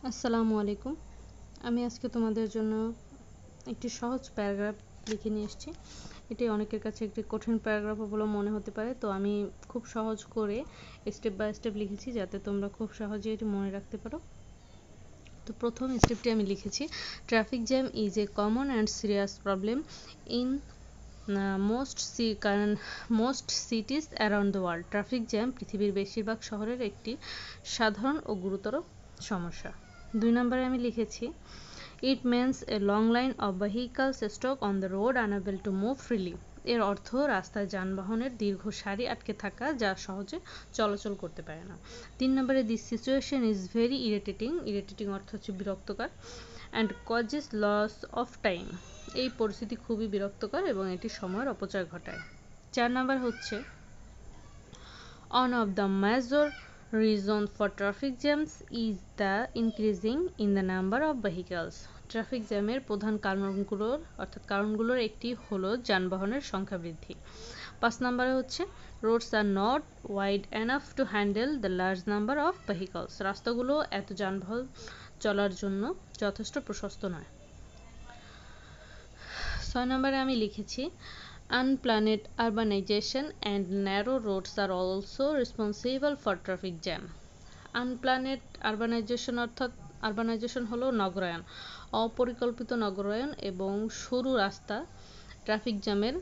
আসসালামু আলাইকুম। আমি আজকে তোমাদের জন্য একটি সহজ প্যারাগ্রাফ লিখে নিয়ে এসেছি। এটি অনেকের কাছে একটি কঠিন প্যারাগ্রাফ বলে মনে হতে পারে, তো আমি খুব সহজ করে স্টেপ বাই স্টেপ লিখেছি যাতে তোমরা খুব সহজে এটি মনে রাখতে পারো। তো প্রথম স্টেপটি আমি লিখেছি, traffic jam is a common and serious problem in most cities around the world. Traffic jam পৃথিবীর বেশিরভাগ শহরের একটি সাধারণ ও গুরুতর সমস্যা। 2 নম্বরে আমি লিখেছি, it means a long line of vehicles stock on the road unable to move freely. এর অর্থ রাস্তায় যানবাহনের দীর্ঘ সারি আটকে থাকা যা সহজে চলাচল করতে পারে না। 3 নম্বরে, this situation is very irritating অর্থ হচ্ছে বিরক্তকর, and causes loss of time. এই পরিস্থিতি খুবই বিরক্তকর এবং এটি সময়ের অপচয় ঘটায়। 4 নম্বর হচ্ছে, one of the major reasons for traffic jams is the increasing in the number of vehicles. Traffic জ্যামের প্রধান কারণগুলোর একটি হলো যানবাহনের সংখ্যা বৃদ্ধি। 5 নম্বরে হচ্ছে, roads are not wide enough to handle the large number of vehicles. রাস্তাগুলো এত যানবাহন চলার জন্য যথেষ্ট প্রশস্ত নয়। 6 নম্বরে আমি লিখেছি, unplanned urbanization and narrow roads are also responsible for traffic jam. Unplanned urbanization অর্থাৎ আরবানাইজেশন হলো নগরায়ন, অপরিকল্পিত নগরায়ন এবং সরু রাস্তা ট্রাফিক জ্যামের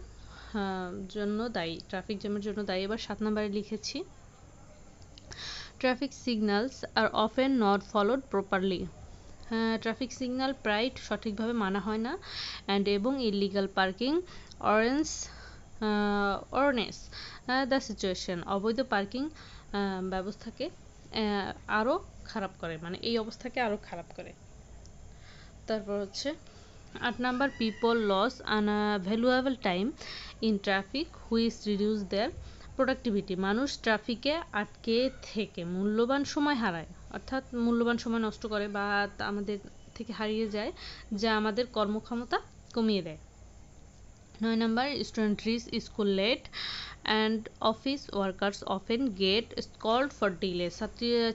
জন্য দায়ী। এবার 7 নম্বরে লিখেছি, traffic signals are often not followed properly. Traffic signal প্রায় সঠিকভাবে মানা হয় না, এবং ইলিগাল পার্কিং অরনেস দ্য সিচুয়েশন। অবৈধ পার্কিং ব্যবস্থাকে আরও খারাপ করে, মানে এই অবস্থাকে আরও খারাপ করে। তারপর হচ্ছে 8 number, people lose valuable time in traffic which reduce their productivity. মানুষ ট্রাফিকে আটকে থেকে মূল্যবান সময় হারায়, অর্থাৎ মূল্যবান সময় নষ্ট করে বা আমাদের থেকে হারিয়ে যায়, যা আমাদের কর্মক্ষমতা কমিয়ে দেয়। 9 number, student reach school late and office workers often get scold for delay.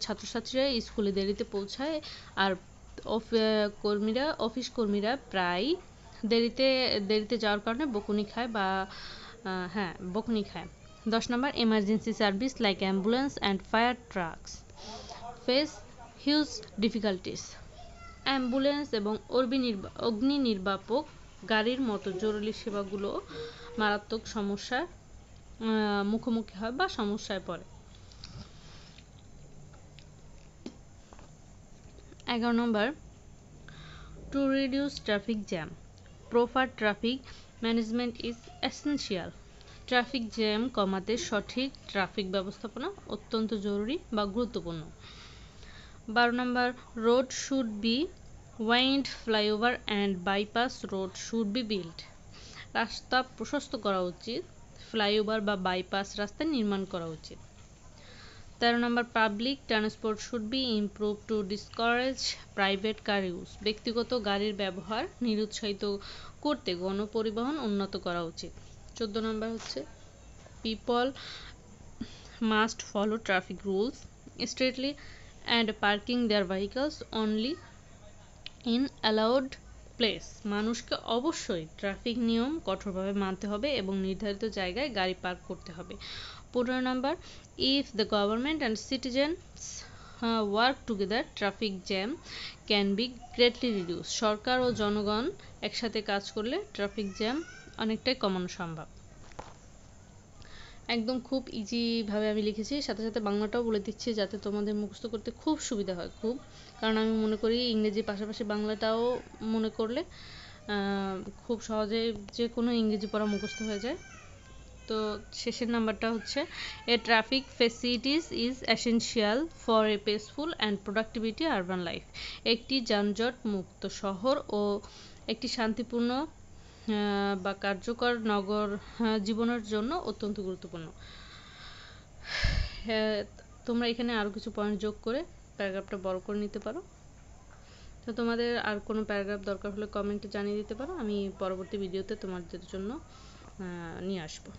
ছাত্রছাত্রীরা স্কুলে দেরিতে পৌঁছায় আর অফিস কর্মীরা প্রায় দেরিতে যাওয়ার কারণে বকুনি খায়। 10 নম্বর, emergency service like ambulance and fire trucks face huge difficulties. Ambulance এবং অগ্নি নির্বাপক গাড়ির মতো জরুরি সেবাগুলো মারাত্মক সমস্যার মুখোমুখি হয় বা সমস্যায় পড়ে। 11 নম্বর, to reduce traffic jam proper traffic management is essential. Traffic jam কমাতে সঠিক ট্রাফিক ব্যবস্থাপনা অত্যন্ত জরুরি বা গুরুত্বপূর্ণ। 12 নম্বর, road should be wide, flyover and bypass road should be build. রাস্তা প্রশস্ত করা উচিত, ফ্লাইওভার বা বাইপাস রাস্তা নির্মাণ করা উচিত। 13 নম্বর, public transport should be improve to discourage private car use. ব্যক্তিগত গাড়ির ব্যবহার নিরুৎসাহিত করতে গণপরিবহন উন্নত করা উচিত। 14 নম্বর হচ্ছে, people must follow traffic rules strictly and parking their vehicles only in allowed place. মানুষকে অবশ্যই ট্রাফিক নিয়ম কঠোরভাবে মানতে হবে এবং নির্ধারিত জায়গায় গাড়ি পার্ক করতে হবে। 15 নম্বর, if the government and citizens work together traffic jam can be greatly reduce. সরকার ও জনগণ একসাথে কাজ করলে ট্রাফিক জ্যাম অনেকটাই কমানো সম্ভব। একদম খুব ইজিভাবে আমি লিখেছি, সাথে সাথে বাংলাটাও বলে দিচ্ছি যাতে তোমাদের মুখস্থ করতে খুব সুবিধা হয়। কারণ আমি মনে করি ইংরেজির পাশাপাশি বাংলাটাও মনে করলে খুব সহজে যে কোনো ইংরেজি পড়া মুখস্থ হয়ে যায়। তো শেষের নাম্বারটা হচ্ছে, এ traffic facilities is essential for a peaceful and productivity urban life. একটি যানজট মুক্ত শহর ও একটি শান্তিপূর্ণ বা কার্যকর নগর জীবনের জন্য অত্যন্ত গুরুত্বপূর্ণ। তোমরা এখানে আরও কিছু পয়েন্ট যোগ করে প্যারাগ্রাফটা বড় করে নিতে পারো। তো তোমাদের আর কোনো প্যারাগ্রাফ দরকার হলে কমেন্টে জানিয়ে দিতে পারো, আমি পরবর্তী ভিডিওতে তোমাদের জন্য নিয়ে আসবো।